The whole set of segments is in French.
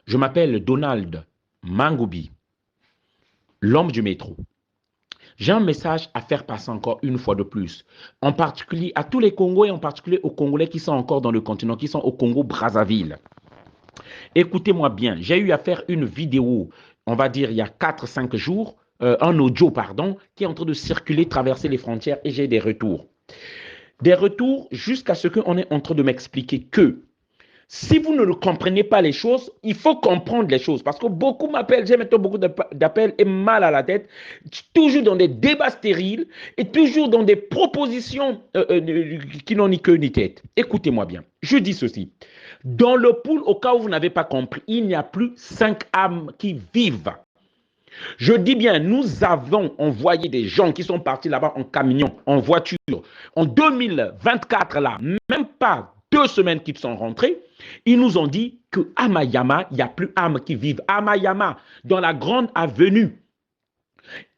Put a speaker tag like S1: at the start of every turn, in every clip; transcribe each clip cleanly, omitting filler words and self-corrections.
S1: Je m'appelle Donald Mangoubi, l'homme du métro. J'ai un message à faire passer encore une fois de plus, en particulier à tous les Congolais, en particulier aux Congolais qui sont encore dans le continent, qui sont au Congo-Brazzaville. Écoutez-moi bien, j'ai eu à faire une vidéo, on va dire il y a 4-5 jours, un audio, pardon, qui est en train de circuler, traverser les frontières et j'ai des retours. Des retours jusqu'à ce qu'on est en train de m'expliquer que si vous ne comprenez pas les choses, il faut comprendre les choses. Parce que beaucoup m'appellent, j'ai maintenant beaucoup d'appels et mal à la tête, toujours dans des débats stériles et toujours dans des propositions qui n'ont ni queue ni tête. Écoutez-moi bien, je dis ceci. Dans le pool, au cas où vous n'avez pas compris, il n'y a plus 5 âmes qui vivent. Je dis bien, nous avons envoyé des gens qui sont partis là-bas en camion, en voiture. En 2024, là, même pas 2 semaines qu'ils sont rentrés, ils nous ont dit qu'à Mayama, il n'y a plus âmes qui vivent. À Mayama, dans la grande avenue,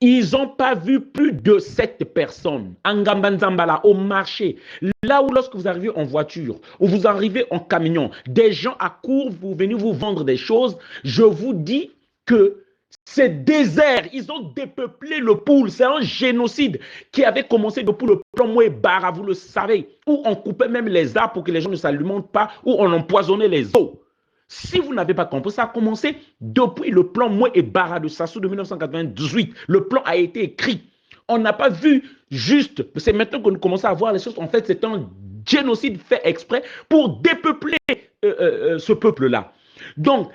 S1: ils n'ont pas vu plus de 7 personnes. En Ngambanzambala, au marché, là où lorsque vous arrivez en voiture, ou vous arrivez en camion, des gens à court, vous venez vous vendre des choses, je vous dis que c'est désert, ils ont dépeuplé le pool, c'est un génocide qui avait commencé depuis le plan Mouébara, vous le savez, où on coupait même les arbres pour que les gens ne s'alimentent pas, où on empoisonnait les eaux. Si vous n'avez pas compris, ça a commencé depuis le plan Mouébara de Sassou de 1998. Le plan a été écrit. On n'a pas vu juste, c'est maintenant que nous commençons à voir les choses, en fait c'est un génocide fait exprès pour dépeupler ce peuple-là. Donc,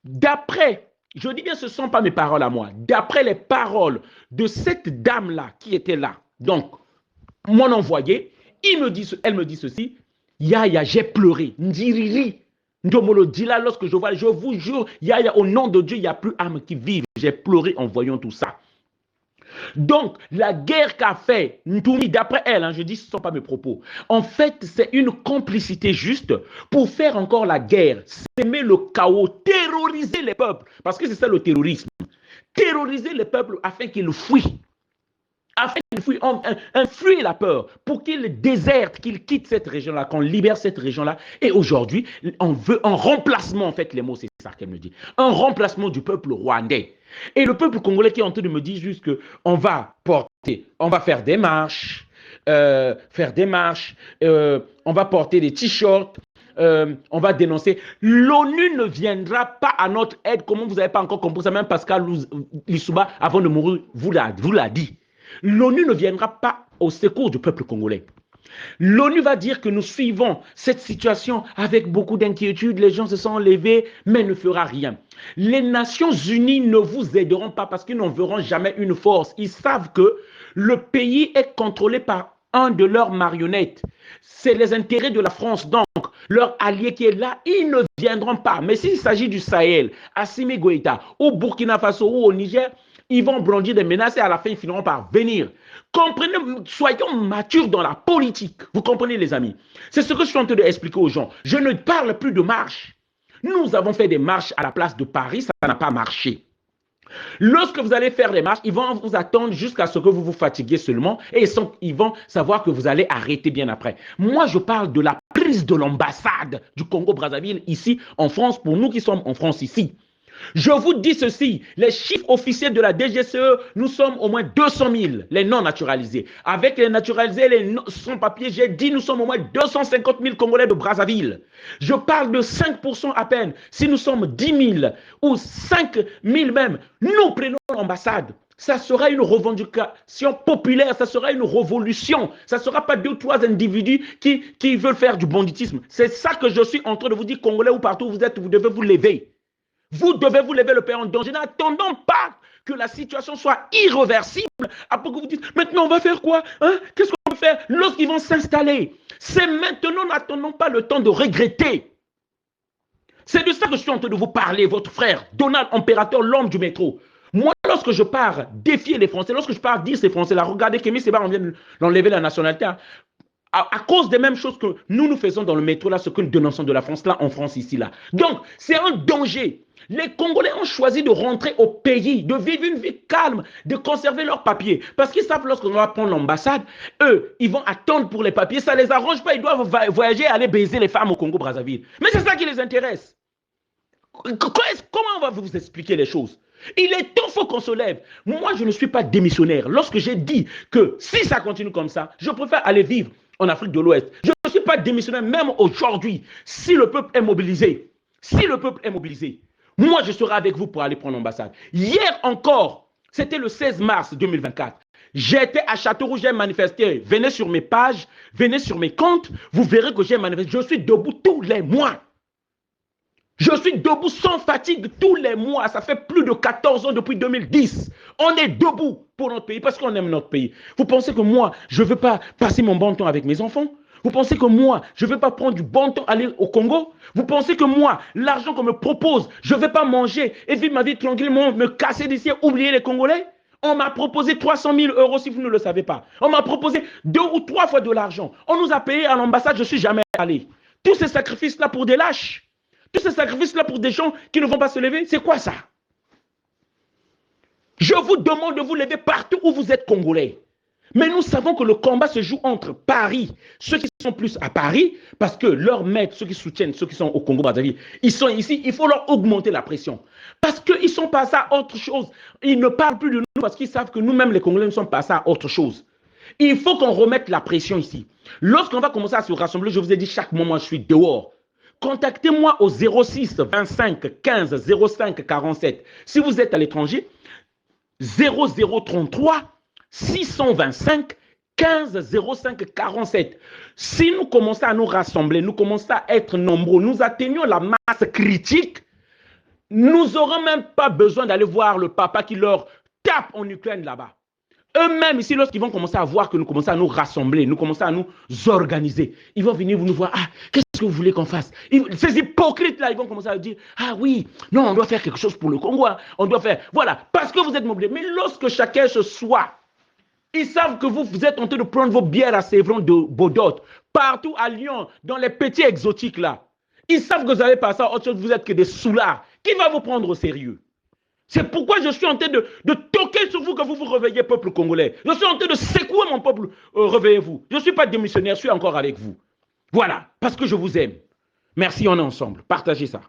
S1: d'après je dis bien, ce ne sont pas mes paroles à moi. D'après les paroles de cette dame-là qui était là, donc mon envoyé, elle me dit ceci, Yaya, j'ai pleuré, Ndiriri, Ndomolo Dila, lorsque je vois, je vous jure, Yaya, au nom de Dieu, il n'y a plus âme qui vive. J'ai pleuré en voyant tout ça. Donc, la guerre qu'a fait Ntoumi, d'après elle, je dis ce ne sont pas mes propos, en fait, c'est une complicité juste pour faire encore la guerre, s'aimer le chaos, terroriser les peuples, parce que c'est ça le terrorisme, terroriser les peuples afin qu'ils fuient, fuient la peur, pour qu'ils désertent, qu'ils quittent cette région-là, qu'on libère cette région-là. Et aujourd'hui, on veut un remplacement, en fait, les mots, c'est ça qu'elle me dit, un remplacement du peuple rwandais. Et le peuple congolais qui est en train de me dire juste qu'on va porter, on va faire des marches, on va porter des t-shirts, on va dénoncer. L'ONU ne viendra pas à notre aide. Comment vous n'avez pas encore compris ça? Même Pascal Lissouba, avant de mourir, vous l'a dit. L'ONU ne viendra pas au secours du peuple congolais. L'ONU va dire que nous suivons cette situation avec beaucoup d'inquiétude, les gens se sont levés, mais ne fera rien. Les Nations Unies ne vous aideront pas parce qu'ils n'en verront jamais une force. Ils savent que le pays est contrôlé par un de leurs marionnettes. C'est les intérêts de la France. Donc, leur allié qui est là, ils ne viendront pas. Mais s'il s'agit du Sahel, Assimi Goïta, au Burkina Faso ou au Niger, ils vont brandir des menaces et à la fin, ils finiront par venir. Comprenez, soyons matures dans la politique. Vous comprenez, les amis? C'est ce que je suis en train d'expliquer aux gens. Je ne parle plus de marche. Nous avons fait des marches à la place de Paris, ça n'a pas marché. Lorsque vous allez faire des marches, ils vont vous attendre jusqu'à ce que vous vous fatiguiez seulement et ils vont savoir que vous allez arrêter bien après. Moi, je parle de la prise de l'ambassade du Congo-Brazzaville ici en France, pour nous qui sommes en France ici. Je vous dis ceci, les chiffres officiels de la DGCE, nous sommes au moins 200 000, les non naturalisés. Avec les naturalisés, les sans-papiers, j'ai dit nous sommes au moins 250 000 Congolais de Brazzaville. Je parle de 5% à peine. Si nous sommes 10 000 ou 5 000 même, nous prenons l'ambassade. Ça sera une revendication populaire, ça sera une révolution. Ça ne sera pas 2 ou 3 individus qui veulent faire du banditisme. C'est ça que je suis en train de vous dire, Congolais ou partout où vous êtes, vous devez vous lever. Vous devez vous lever le pays en danger. N'attendons pas que la situation soit irréversible. Après que vous dites, maintenant on va faire quoi, hein? Qu'est-ce qu'on va faire lorsqu'ils vont s'installer? C'est maintenant, n'attendons pas le temps de regretter. C'est de ça que je suis en train de vous parler, votre frère, Donald Impérateur, l'homme du métro. Moi, lorsque je pars défier les Français, lorsque je pars dire ces Français-là, regardez Kémy Séba, on vient d'enlever la nationalité, hein, à cause des mêmes choses que nous faisons dans le métro, là, ce que nous dénonçons de la France, là, en France, ici, là. Donc, c'est un danger. Les Congolais ont choisi de rentrer au pays, de vivre une vie calme, de conserver leurs papiers. Parce qu'ils savent lorsqu'on va prendre l'ambassade, eux, ils vont attendre pour les papiers. Ça ne les arrange pas, ils doivent voyager, aller baiser les femmes au Congo-Brazzaville. Mais c'est ça qui les intéresse. Comment on va vous expliquer les choses? Il est temps, faut qu'on se lève. Moi, je ne suis pas démissionnaire. Lorsque j'ai dit que si ça continue comme ça, je préfère aller vivre en Afrique de l'Ouest. Je ne suis pas démissionnaire, même aujourd'hui. Si le peuple est mobilisé, moi, je serai avec vous pour aller prendre l'ambassade. Hier encore, c'était le 16 mars 2024. J'étais à Châteauroux, j'ai manifesté. Venez sur mes pages, venez sur mes comptes, vous verrez que j'ai manifesté. Je suis debout tous les mois. Je suis debout sans fatigue tous les mois. Ça fait plus de 14 ans depuis 2010. On est debout pour notre pays parce qu'on aime notre pays. Vous pensez que moi, je ne veux pas passer mon bon temps avec mes enfants? Vous pensez que moi, je ne veux pas prendre du bon temps aller au Congo? Vous pensez que moi, l'argent qu'on me propose, je ne vais pas manger et vivre ma vie tranquillement, me casser d'ici, oublier les Congolais? On m'a proposé 300 000 euros si vous ne le savez pas. On m'a proposé 2 ou 3 fois de l'argent. On nous a payé à l'ambassade, je ne suis jamais allé. Tous ces sacrifices-là pour des lâches. Tous ces sacrifices-là pour des gens qui ne vont pas se lever, c'est quoi ça? Je vous demande de vous lever partout où vous êtes Congolais. Mais nous savons que le combat se joue entre Paris, ceux qui sont plus à Paris, parce que leurs maîtres, ceux qui soutiennent, ceux qui sont au Congo-Brazzaville, ils sont ici, il faut leur augmenter la pression. Parce qu'ils sont passés à autre chose. Ils ne parlent plus de nous parce qu'ils savent que nous-mêmes, les Congolais, nous sommes passés à autre chose. Il faut qu'on remette la pression ici. Lorsqu'on va commencer à se rassembler, je vous ai dit, chaque moment, je suis dehors. Contactez-moi au 06 25 15 05 47. Si vous êtes à l'étranger, 0033 625 15 05 47. Si nous commençons à nous rassembler, nous commençons à être nombreux, nous atteignons la masse critique, nous n'aurons même pas besoin d'aller voir le papa qui leur tape en Ukraine là-bas. Eux-mêmes, ici, lorsqu'ils vont commencer à voir que nous commençons à nous rassembler, nous commençons à nous organiser, ils vont venir nous voir, ah, qu'est-ce que vous voulez qu'on fasse? Ces hypocrites-là, ils vont commencer à dire, ah oui, non, on doit faire quelque chose pour le Congo, hein, on doit faire, voilà, parce que vous êtes mobilisés. Mais lorsque chacun se soit, ils savent que vous êtes en train de prendre vos bières à Sévron de Bodot, partout à Lyon, dans les petits exotiques là. Ils savent que vous avez passé à autre chose, vous êtes que des soulards. Qui va vous prendre au sérieux? C'est pourquoi je suis en train de toquer sur vous que vous vous réveillez, peuple congolais. Je suis en train de secouer mon peuple, réveillez-vous. Je ne suis pas démissionnaire, je suis encore avec vous. Voilà, parce que je vous aime. Merci, on est ensemble. Partagez ça.